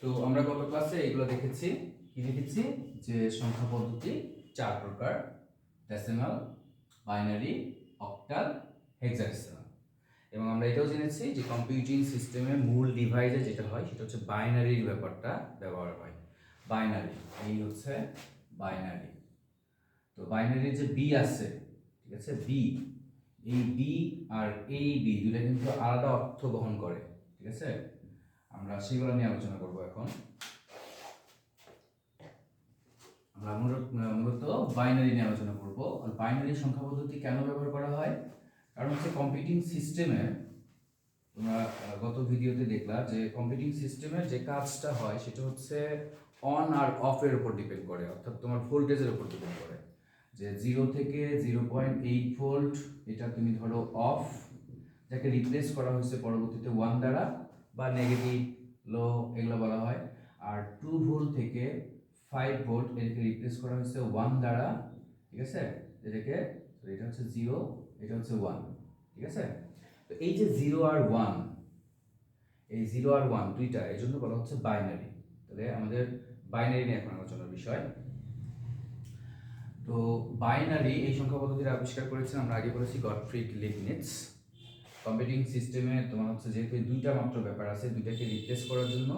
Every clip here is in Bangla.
তো আমরা গত ক্লাসে এগুলো দেখেছি, কি দেখেছি যে সংখ্যা পদ্ধতি 4 প্রকার: ডেসিমাল, বাইনারি, অক্টাল, হেক্সাডেসিমাল। এবং আমরা এটাও জেনেছি যে কম্পিউটিং সিস্টেমে মূল ডিভাইসে যেটা হয় সেটা হচ্ছে বাইনারির ব্যাপারটা ব্যবহার হয়। বাইনারি, এই হচ্ছে বাইনারি। তো বাইনারির যে বি আছে, ঠিক আছে, বি, এই বি আর এই বি দুটো কিন্তু আলাদা অর্থ বহন করে, ঠিক আছে। আমরা সেগুলো নিয়ে আলোচনা করব এখন। আমরা মূলত বাইনারি নিয়ে আলোচনা করব। আর বাইনারি সংখ্যা পদ্ধতি কেন ব্যবহার করা হয়? কারণ হচ্ছে কম্পিউটিং সিস্টেমে, তোমরা গত ভিডিওতে দেখলা যে কম্পিউটিং সিস্টেমের যে কাজটা হয় সেটা হচ্ছে অন আর অফের উপর ডিপেন্ড করে, অর্থাৎ তোমার ভোল্টেজের উপর ডিপেন্ড করে। যে 0 থেকে 0.8 ভোল্ট এটা তুমি ধরো অফ, যাকে রিপ্লেস করা হয়েছে পরবর্তীতে 1 দ্বারা বা নেগেটিভ, লো, এগুলো বলা হয়। আর 2 ভোল্ট থেকে 5 ভোল্ট এটাকে রিপ্লেস করা হয়েছে 1 দ্বারা, ঠিক আছে। এটাকে, এটা হচ্ছে 0, এটা হচ্ছে 1, ঠিক আছে। তো এই যে 0 আর 1, এই 0 আর 1 দুইটা, এই জন্য বলা হচ্ছে বাইনারি। তাহলে আমাদের বাইনারি নিয়ে এখন আলোচনার বিষয়। তো বাইনারি এই সংখ্যা পদ্ধতির আবিষ্কার করেছেন, আমরা আগে বলেছি, গটফ্রিড লিবনিটজ। কম্পিউটিং সিস্টেমে তোমার হচ্ছে যেহেতু দুইটা মাত্র ব্যাপার আছে, দুইটাকে রিপ্লেস করার জন্য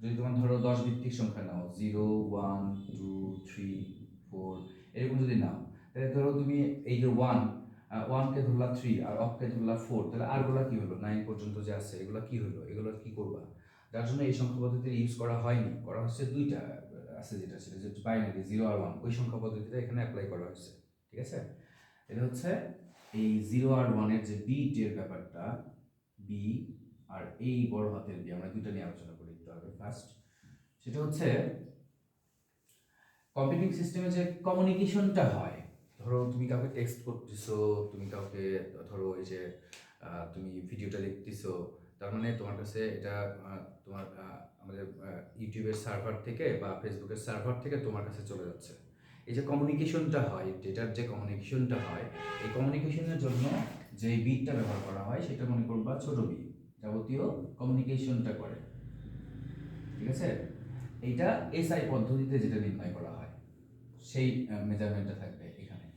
যদি তোমার ধরো 10 ভিত্তিক সংখ্যা নাও, 0, 1, 2, 3, 4 এরকম যদি নাও, তাহলে ধরো তুমি এই যে 1কে ধরলা 3 আর অফকে ধরলা 4, তাহলে আরগুলা কি হলো? 9 পর্যন্ত যে আছে এগুলো কি হলো? এগুলো কি করবা? যার জন্য এই সংখ্যা পদ্ধতির ইউজ করা হয়নি, করা হচ্ছে দুইটা আছে, যেটা সেটা যে বাইনারি 0 আর 1, ওই সংখ্যা পদ্ধতিটা এখানে অ্যাপ্লাই করা হয়েছে, ঠিক আছে। এটা হচ্ছে এই 0 আর 1 এর যে বিট এর ব্যাপারটা, বি আর এই বড় হাতের বি, আমরা দুইটা নিয়ে আলোচনা করি একটু আগে। ফার্স্ট সেটা হচ্ছে কম্পিউটিং সিস্টেমে যে কমিউনিকেশনটা হয়, ধরো তুমি কাউকে টেক্সট করতেছো, তুমি কাউকে ধরো এই যে তুমি ভিডিওটা দেখতেছো, তার মানে তোমার কাছে এটা তোমার আমাদের ইউটিউবের সার্ভার থেকে বা ফেসবুকের সার্ভার থেকে তোমার কাছে চলে যাচ্ছে। এই যে কমিউনিকেশনটা হয়, ডেটার যে কমিউনিকেশনটা হয়, এই কমিউনিকেশনের জন্য যে বিটটা ব্যবহার করা হয় সেটা মনে করবা ছোট বি, যাবতীয় কমিউনিকেশনটা করে, ঠিক আছে। এইটা এসআই পদ্ধতিতে যেটা নির্ণয় করা হয় সেই মেজারমেন্টটা থাকবে এখানে।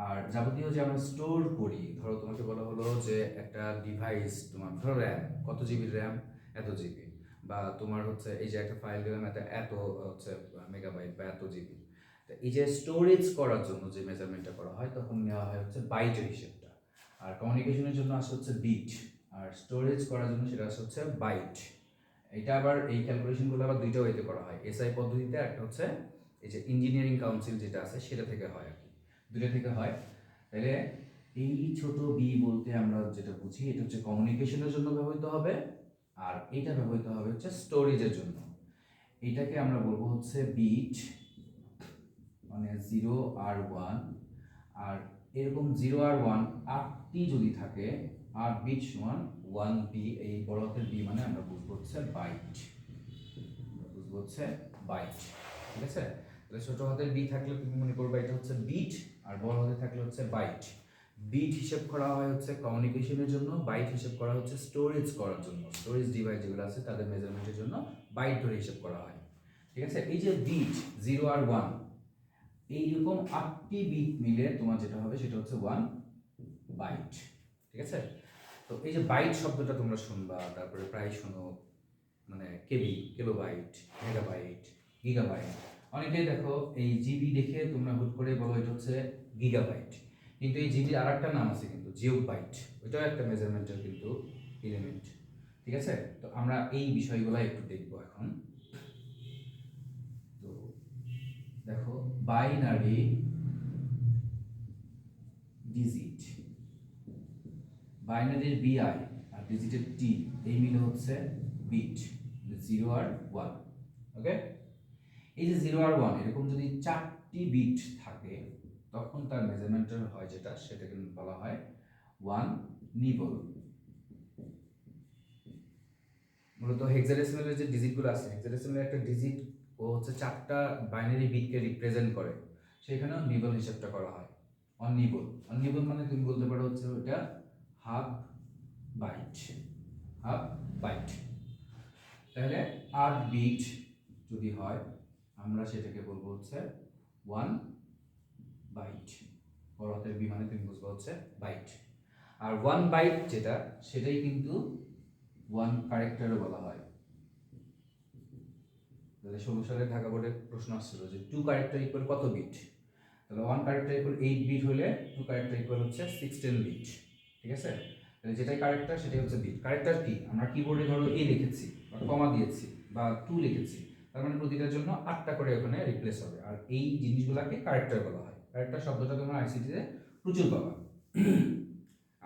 আর যাবতীয় যে আমরা স্টোর করি, ধরো তোমাকে বলা হলো যে একটা ডিভাইস, তোমার ধরো র্যাম, কত জিবি র্যাম, এত জিবি, বা তোমার হচ্ছে এই যে একটা ফাইল দিলাম, এত হচ্ছে মেগাবাইট বা এত জিবি। এই যে স্টোরেজ করার জন্য যে মেজারমেন্টটা করা হয় তখন নেওয়া হয় হচ্ছে বাইটের হিসেবটা। আর কমিউনিকেশনের জন্য আসে হচ্ছে বিট, আর স্টোরেজ করার জন্য সেটা আসে হচ্ছে বাইট। এটা আবার এই ক্যালকুলেশনগুলো আবার দুইটা ওয়েতে করা হয়, এসআই পদ্ধতিতে, একটা হচ্ছে এই যে ইঞ্জিনিয়ারিং কাউন্সিল যেটা আছে সেটা থেকে হয় আর কি, দুটো থেকে হয়। তাহলে এই ছোট বি বলতে আমরা যেটা বুঝি, এটা হচ্ছে কমিউনিকেশনের জন্য ব্যবহৃত হবে, আর এটা ব্যবহৃত হবে হচ্ছে স্টোরেজের জন্য। এটাকে আমরা বলবো হচ্ছে বিট, মানে 0 আর 1। আর এরকম 0 আর 1 8টি যদি থাকে, 8 বিট সমান 1 বি, এই বড় হাতের বি মানে আমরা বুঝবো হচ্ছে বাইট, বুঝবো হচ্ছে বাইট, ঠিক আছে। তাহলে ছোট হাতের বি থাকলে তুমি মনে করবে এটা হচ্ছে বিট, আর বড় হাতে থাকলে হচ্ছে বাইট। বিট হিসেব করা হয় হচ্ছে কমিউনিকেশনের জন্য, বাইট হিসেব করা হচ্ছে স্টোরেজ করার জন্য, স্টোরেজ ডিভাইস যেগুলো আছে তাদের মেজারমেন্টের জন্য বাইট ধরে হিসেব করা হয়, ঠিক আছে। এই যে বিট 0 আর 1, এইরকম 8টি বিট মিলে তোমার যেটা হবে সেটা হচ্ছে 1 বাইট, ঠিক আছে। তো এই যে বাইট শব্দটা তোমরা শুনবা, তারপরে প্রায় শোনো, মানে কেবি, কিলোবাইট, মেগাবাইট, গিগাবাইট। অনেকেই দেখো এই জিবি দেখে তোমরা হুট করে বলো এটা হচ্ছে গিগাবাইট, কিন্তু এই জিবির আর একটা নাম আছে কিন্তু, জিওবাইট, ওইটাও একটা মেজারমেন্টের কিন্তু এলিমেন্ট, ঠিক আছে। তো আমরা এই বিষয়গুলো একটু দেখবো এখন। তো দেখো বাইনারি ডিজিট, বাইনারির বিআই আর ডিজিটের টি, এই মিলে হচ্ছে বিট, 0 আর 1, ওকে। এই যে 0 আর 1 এরকম যদি 4টি বিট থাকে তখন তার মেজারমেন্টের হয় যেটা, সেটাকে বলা হয় 1 নিবল। মূলত হেক্সাডেসিমালের যে ডিজিটগুলো আছে, হেক্সাডেসিমালের একটা ডিজিট ও হচ্ছে 4টা বাইনারি বিটকে রিপ্রেজেন্ট করে, সেখানেও নিবল হিসাবটা করা হয়, অননিবল। অননিবল মানে তুমি বলতে পারো হচ্ছে ওটা হাফ বাইট, হাফ বাইট। তাহলে 8 বিট যদি হয় আমরা সেটাকে বলবো হচ্ছে 1 বাইট। বড় হাতের বি মানে তুমি বুঝবো হচ্ছে বাইট। আর 1 বাইট যেটা সেটাই কিন্তু 1 ক্যারেক্টারও বলা হয়। 2016 সালে ঢাকা বোর্ডে প্রশ্ন আসছিল যে 2 ক্যারেক্টার ইকুয়াল কত বিট। তাহলে 1 ক্যারেক্টার ইকুয়াল 8 বিট হলে 2 ক্যারেক্টার ইকুয়াল হচ্ছে 16 বিট। ঠিক আছে, তাহলে যেটাই ক্যারেক্টার সেটাই হচ্ছে বিট। ক্যারেক্টার কি, আমরা কিবোর্ডে ধরো এ লিখেছি বা কমা দিয়েছি বা 2 লিখেছি, তার মানে প্রতিটার জন্য 8টা করে ওখানে রিপ্লেস হবে। আর এই জিনিসগুলোকে ক্যারেক্টার বলা হয়। ক্যারেক্টার শব্দটা তোমরা আইসিটিতে প্রচুর পাবা।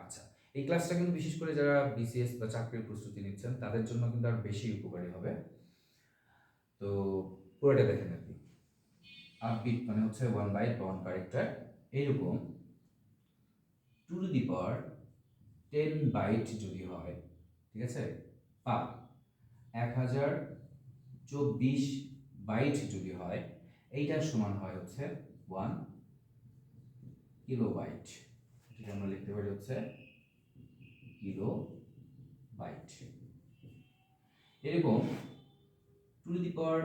আচ্ছা, এই ক্লাসটা কিন্তু বিশেষ করে যারা বিসিএস বা চাকরির প্রস্তুতি নিচ্ছেন তাদের জন্য কিন্তু আর বেশি উপকারী হবে। তো পুরোটা দেখেন আর কি। 8 বিট মানে হচ্ছে 1 বাইট বা 1 ক্যারেক্টার। এইরকম 2 টু দি পাওয়ার 10 বাইট যদি হয়, ঠিক আছে, বা 1024 বাইট যদি হয়, এইটার সমান হয় হচ্ছে 1 কিলোবাইট। এটা আমরা লিখতে পারি হচ্ছে কিলোবাইট। এরকম 2 টু দি পাওয়ার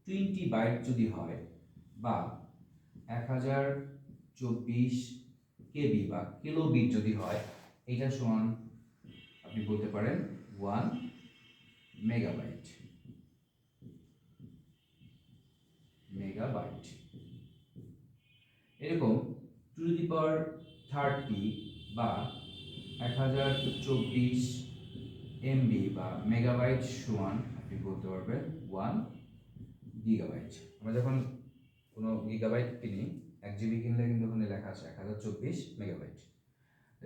20 বাইট যদি হয় বা 1024 কেবি বা কিলোবিট যদি হয়, এইটার সমান আপনি বলতে পারেন 1 মেগাবাইট। মেগাবাইট। এরকম 2 টু দি পাওয়ার 30 বা 1024 এমবি বা মেগাবাইট সমান আপনি বলতে পারবেন 1 গিগাবাইট। আমরা যখন কোনো গিগাবাইট কিনি, 1 জিবি কিনলে কিন্তু ওখানে লেখা আছে 1024 মেগাবাইট।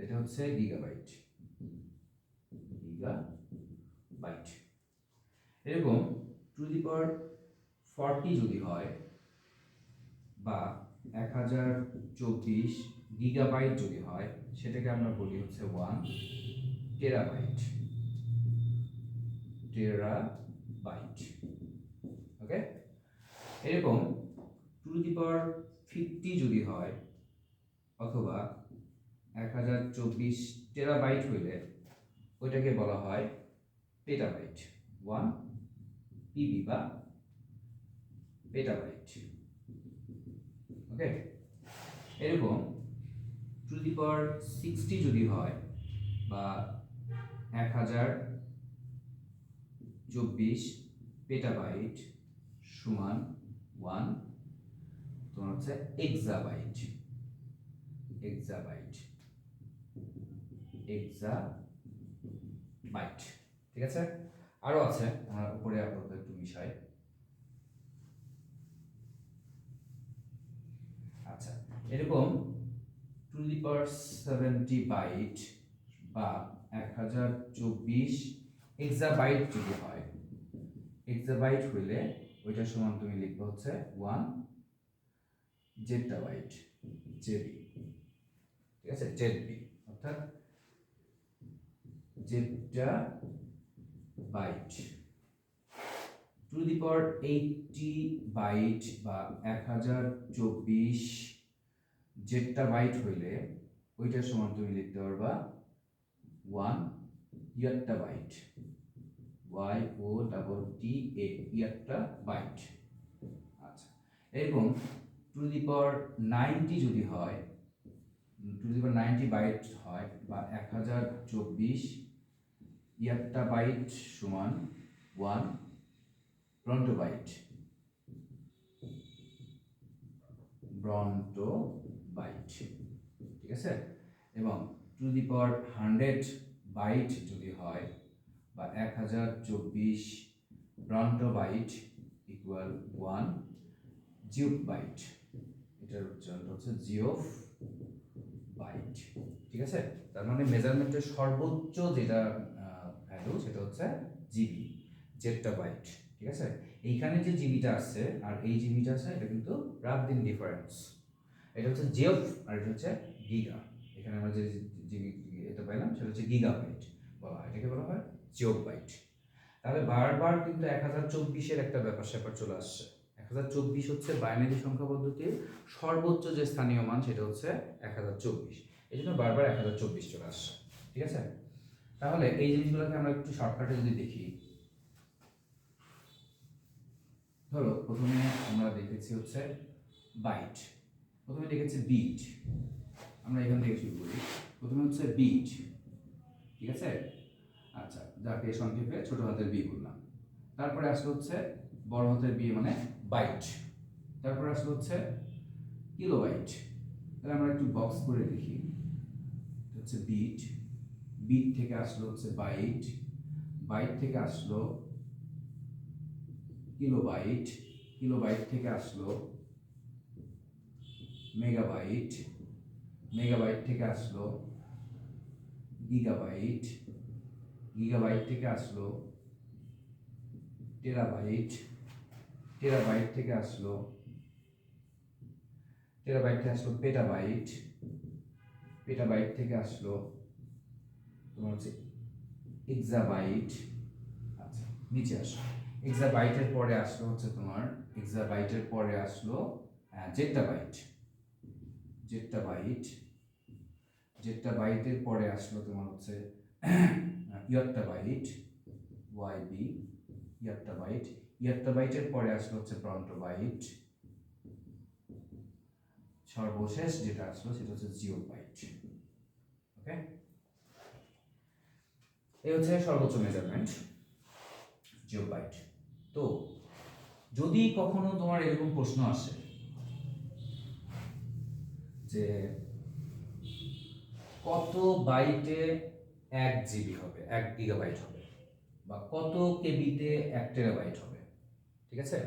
এটা হচ্ছে গিগাবাইট। গিগাবাইট। এরকম 2 টু দি পাওয়ার 40 যদি হয় বা 1024 গিগাবাইট যদি হয়, সেটাকে আমরা বলি হচ্ছে 1 টেরাবাইট। টেরাবাইট। ওকে, এরকম 2 টু দি পাওয়ার 50 যদি হয় অথবা 1024 টেরাবাইট হইলে ওইটাকে বলা হয় পেটাবাইট। 1 পিবি বা পেটাবাইট। ওকে, এরকম 2 টু দি পাওয়ার 60 যদি হয় বা 1024 পেটাবাইট সমান 1 তোমার হচ্ছে এক্সাবাইট। এক্সাবাইট। এক্সাবাইট। ঠিক আছে, আরো আছে, আমরা উপরে আপাতত একটু মিশাই। আচ্ছা, এরকম 2 টু দি পাওয়ার 70 বাইট বা 1024 এক্সাবাইট যদি হয়, এক্সাবাইট হইলে ওইটার সমান তুমি লিখবে হচ্ছে 1 জেটাবাইট। জেবি। ঠিক আছে, জেডবি অর্থাৎ zettabyte. 2 to the power 80 byte বা 1024 জেটাবাইট হইলে ওইটার সমান তুমি লিখতে পারবা 1 ইয়াট্টাবাইট। ওয়াই ও ডাবল টি এ, ইয়াট্টাবাইট। আচ্ছা, এরকম 2 টু দি পাওয়ার 90 যদি হয়, 2 টু দি পাওয়ার 90 বাইট হয় বা 1024 ইয়াট্টাবাইট সমান 1 ব্রন্টোবাইট। ব্রন্টোবাইট। ঠিক আছে, এবং 2 টু দি পাওয়ার 100 বাইট যদি হয় বা 1024 ব্রন্টোবাইট ইকুয়াল 1 জিওফবাইট। এটার উচ্চারণটা হচ্ছে জিওফবাইট। ঠিক আছে, তার মানে মেজারমেন্টের সর্বোচ্চ যেটা ভ্যালু সেটা হচ্ছে জিবি, জেটাবাইট। ঠিক আছে, এইখানে যে জিবিটা আছে আর এই জিবিটা আছে এটা কিন্তু রাত দিন ডিফারেন্স। এটা হচ্ছে জিওফ আর এটা হচ্ছে গিগা। এখানে আমরা যে জিবি এটা পাইলাম সেটা হচ্ছে গিগাবাইট বলা হয়, এটাকে বলা হয় জিওফবাইট। তাহলে বারবার কিন্তু 1024-এর একটা ব্যাপার স্যাপার চলে আসছে। 1024 হচ্ছে বাইনারি সংখ্যা পদ্ধতির সর্বোচ্চ যে স্থানীয় মান সেটা হচ্ছে 1024, এই জন্য বারবার 1024 চলে আসছে। ঠিক আছে, তাহলে এই জিনিসগুলোকে আমরা একটু শর্টকাটে যদি দেখি, ধরো প্রথমে আমরা দেখেছি হচ্ছে বাইট, প্রথমে দেখেছি বিট, আমরা এখান থেকে শুরু করি। প্রথমে হচ্ছে বিট, ঠিক আছে? আচ্ছা, যাকে সংক্ষেপে ছোট হাতের বি বললাম। তারপরে আসলো হচ্ছে বড় হাতের বি মানে বাইট। তারপরে আসলো হচ্ছে কিলোবাইট। তাহলে আমরা একটু বক্স করে দেখি। হচ্ছে বিট, বিট থেকে আসলো হচ্ছে বাইট, বাইট থেকে আসলো কিলোবাইট, কিলোবাইট থেকে আসলো মেগাবাইট, মেগাবাইট থেকে আসলো গিগাবাইট, গিগাবাইট থেকে আসলো টেরাবাইট, টেরাবাইট থেকে আসলো পেটাবাইট, পেটাবাইট থেকে আসলো তোমার হচ্ছে এক্সাবাইট। আচ্ছা, নিচে আসো। এক্সাবাইটের পরে আসলো হচ্ছে তোমার, এক্সাবাইটের পরে আসলো জেট্টাবাইট, জেট্টাবাইট, জেট্টাবাইটের পরে আসলো তোমার হচ্ছে ইয়াট্টাবাইট, ওয়াইবি, ইয়াট্টাবাইট, ইয়াট্টাবাইটের পরে আসলো হচ্ছে ব্রন্টোবাইট, সর্বশেষ যেটা আসলো সেটা হচ্ছে জিওবাইট। ওকে, এই হচ্ছে সর্বোচ্চ মেজারমেন্ট জিওবাইট। তো যদি কখনো তোমার এরকম প্রশ্ন আসে যে কত বাইটে 1 জিবি হবে, 1 গিগাবাইট হবে, বা কত কেবিতে 1 টেরাবাইট হবে, ঠিক আছে?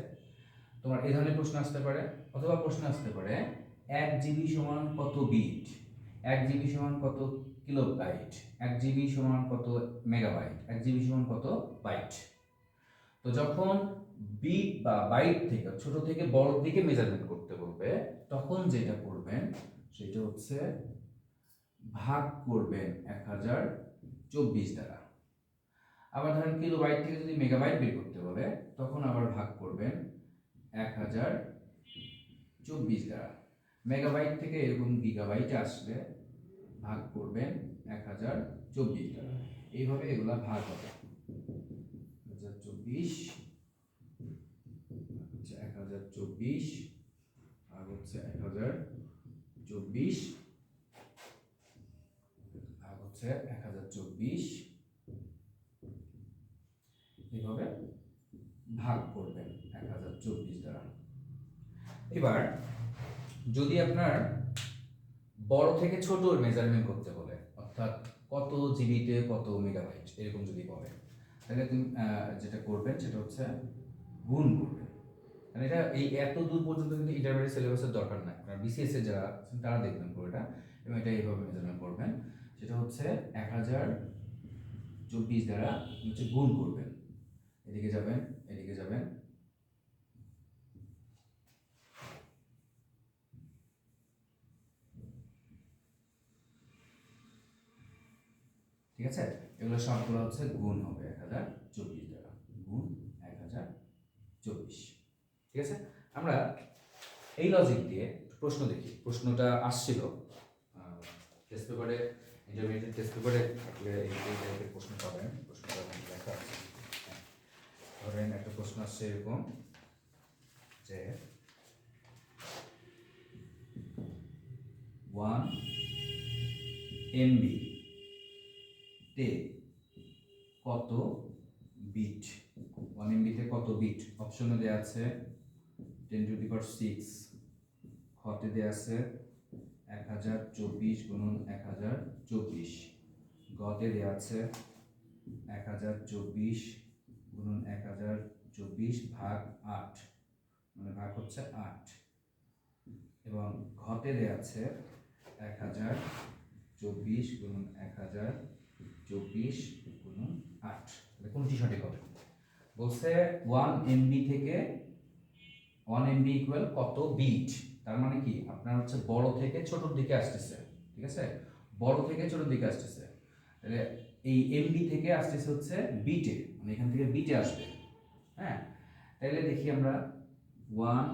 তোমার এই ধরনের প্রশ্ন আসতে পারে, অথবা প্রশ্ন আসতে পারে 1 জিবি সমান কত বিট, 1 জিবি সমান কত কিলোবাইট, 1 জিবি সমান কত মেগাবাইট, 1 জিবি সমান কত বাইট। তো যখন বিট বা বাইট থেকে ছোট থেকে বড় দিকে মেজারমেন্ট করতে বলবে, তখন যেটা করবেন সেটা হচ্ছে ভাগ করবেন 1024 দ্বারা। আবার ধরেন কিলোবাইট থেকে যদি মেগাবাইট বের করতে বলে, তখন আবার ভাগ করবেন 1024 দ্বারা। মেগাবাইট থেকে এরকম গিগাবাইটে আসলে ভাগ করবেন 1024 দ্বারা। এইভাবে এগুলা ভাগ হবে। 1024 হচ্ছে 1024 আর হচ্ছে 1024 আর হচ্ছে 1024, এইভাবে ভাগ করবেন 1024 দ্বারা। এবার যদি আপনার বড় থেকে ছোট মেজারমেন্ট করতে বলে, অর্থাৎ কত জিবিতে কত মেগাবাইট এরকম যদি বলে, তাহলে তুমি যেটা করবেন সেটা হচ্ছে গুণ করবেন। মানে এটা এই এত দূর পর্যন্ত কিন্তু ইন্টারমিডিয়েট সিলেবাসের দরকার নাই, আপনার বিসিএস এর যারা আছেন তারা দেখবেন পুরোটা, এবং এটা এইভাবে মেজারমেন্ট করবেন। সেটা হচ্ছে 1024 দ্বারা হচ্ছে গুণ করবেন। এদিকে যাবেন, এদিকে যাবেন, ঠিক আছে? এগুলো সবগুলো হচ্ছে গুণ হবে 1024 দ্বারা, গুণ 1024, ঠিক আছে? আমরা এই লজিক দিয়ে প্রশ্ন দেখি। প্রশ্নটা আসছিল টেস্ট পেপারে, ইন্টারমিডিয়েট টেস্ট পেপারে থাকলে এই টাইপের প্রশ্ন পাবেন। প্রশ্নটা লেখা আছে, ধরেন একটা প্রশ্ন আসছে এরকম যে 1 MB তে কত বিট, 1 MB তে কত বিট। অপশনে দেওয়া আছে 10⁶, খতে দেওয়া আছে 1024 গুণন 1024, গতে দেওয়া আছে 1024 গুণন 1024 ভাগ 8, মানে ভাগ হচ্ছে 8, এবং ঘতে দেওয়া আছে 1024 গুণন 1024 গুণন 8। তাহলে কোনটি সঠিক হবে? বলছে 1 MB থেকে 1 MB ইকুয়াল কত বিট। তার মানে কি আপনার হচ্ছে বড় থেকে ছোটর দিকে আসতেছে, ঠিক আছে? বড় থেকে ছোটর দিকে আসতেছে, তাহলে এই এমবি থেকে আসতেছে হচ্ছে বিটে, মানে এখান থেকে বিটে আসবে। হ্যাঁ, তাহলে দেখি আমরা 1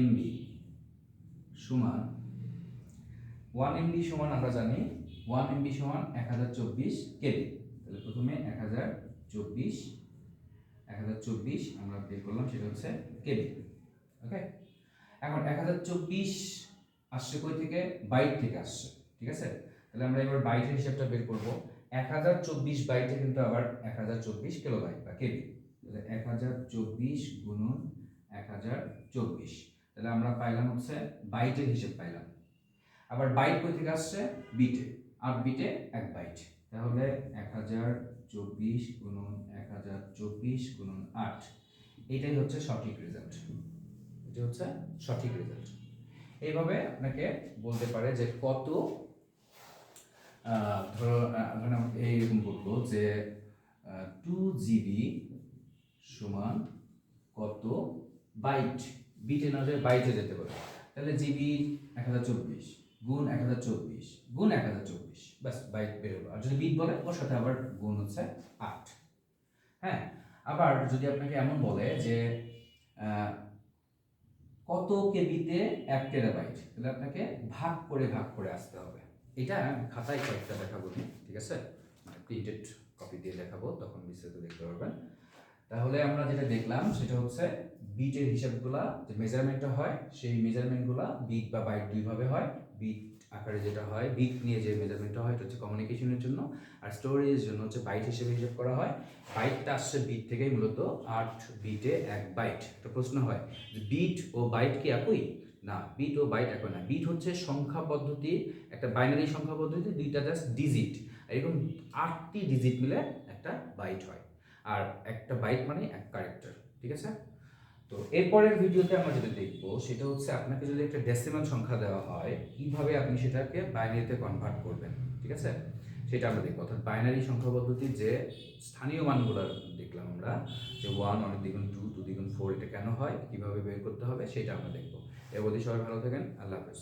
MB সমান 1 MB সমান আমরা জানি 1 MB সমান 1024 কেবি। তাহলে প্রথমে 1024 1024 আমরা বের করলাম, সেটা হচ্ছে কেবি। ওকে, এখন 1024 আসছে কই থেকে? বাইট থেকে আসছে, ঠিক আছে? তাহলে আমরা এবার বাইটের হিসাবটা বের করব। 1024 বাইটে কিন্তু আবার 1024 কিলোবাইট বা কেবি। তাহলে 1024 গুণন 1024, তাহলে আমরা পাইলাম হচ্ছে বাইটের হিসাব পাইলাম। আবার বাইট কই থেকে আসছে? বিটে, 8 বিটে 1 বাইট, তাহলে 1024 গুণন 1024 গুণন 8, এটাই হচ্ছে সঠিক রেজাল্ট। এটা হচ্ছে সঠিক রেজাল্ট। এইভাবে আপনাকে বলতে পারে যে কত, ধরো মানে এইরকম বলবো যে 2 GB সমান কত বাইট, বিটে না যায় বাইটে যেতে পারে। তাহলে জিবি 1024 গুণ 1024 গুণ 1024, ব্যাস বাইট বেরোলো। আর যদি বিট বলে ওর সাথে আবার গুণ হচ্ছে 8। হ্যাঁ, আবার যদি আপনাকে এমন বলে যে কত কেবিতে 1 টেরাবাইট, তাহলে আপনাকে ভাগ করে আসতে হবে। এটা খাতায় কয়েকটা দেখাবো, ঠিক আছে? মানে প্রিন্টেড কপি দিয়ে দেখাবো, তখন বিস্তারিত দেখতে পারবেন। তাহলে আমরা যেটা দেখলাম সেটা হচ্ছে বিটের হিসাবগুলা, যে মেজারমেন্টটা হয় সেই মেজারমেন্টগুলা বিট বা বাইট দুইভাবে হয়। বিট আকারে যেটা হয়, বিট নিয়ে যে মেজারমেন্টটা হয় এটা হচ্ছে কমিউনিকেশনের জন্য, আর স্টোরেজের জন্য হচ্ছে বাইট হিসেবে হিসাব করা হয়। বাইটটা আসছে বিট থেকেই, মূলত 8 বিটে 1 বাইট। একটা প্রশ্ন হয় যে বিট ও বাইট কি একই? না, বিট ও বাইট একই না। বিট হচ্ছে সংখ্যা পদ্ধতি, একটা বাইনারি সংখ্যা পদ্ধতি, দুইটা জাস্ট ডিজিট, এরকম 8টি ডিজিট মিলে একটা বাইট হয়। আর একটা বাইট মানে এক ক্যারেক্টার, ঠিক আছে? তো এরপরের ভিডিওতে আমরা যেটা দেখব সেটা হচ্ছে আপনাকে যদি একটা ডেসিমাল সংখ্যা দেওয়া হয় কিভাবে আপনি সেটাকে বাইনারিতে কনভার্ট করবেন, ঠিক আছে? সেটা আমরা দেখব। অর্থাৎ বাইনারি সংখ্যা পদ্ধতির যে স্থানীয় মানগুলো দেখলাম আমরা, যে 1 অনেক দ্বিগুণ 2, 2 দ্বিগুণ 4, এটা কেন হয়, কিভাবে বের করতে হবে, সেটা আমরা দেখব। এর মধ্যে সবাই ভালো থাকেন, আল্লাহ হাফেজ।